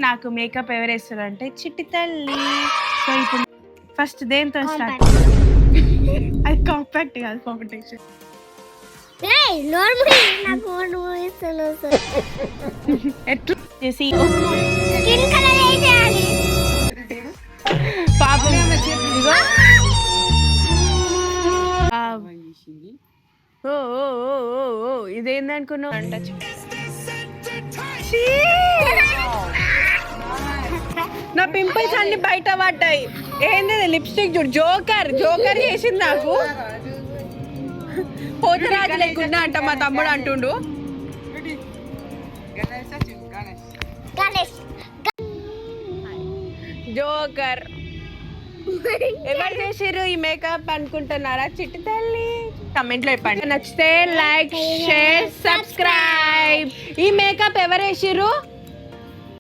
నాకు మేకప్ ఎవరు వేస్తారు అంటే చిట్టి తల్లి. సో ఇప్పుడు ఫస్ట్ దేంతో స్టార్ట్? అది కాంపాక్ట్ కాదు, కాంపిటీషన్. ఎట్లా చేసి పాపం ఇదిగో. ఓ ఓ ఓ ఓ ఓ ఇదేందనుకున్నావు అంట. నా పింపుల్స్ అన్ని బయట పడ్డాయి. ఏంది లిప్స్టిక్ చూడు, జోకర్ జోకర్ చేసింది నాకు. పోతరాజు లేకుండా అంట మా తమ్ముడు అంటుండు. జోకర్ ఎవరు చేసిర్రు ఈ మేకప్ అనుకుంటున్నారా? చిట్టి తల్లి కమెంట్ లో చెప్పండి. నచ్చితే లైక్, షేర్, సబ్స్క్రైబ్. ఈ మేకప్ ఎవరు వేసిర్రు?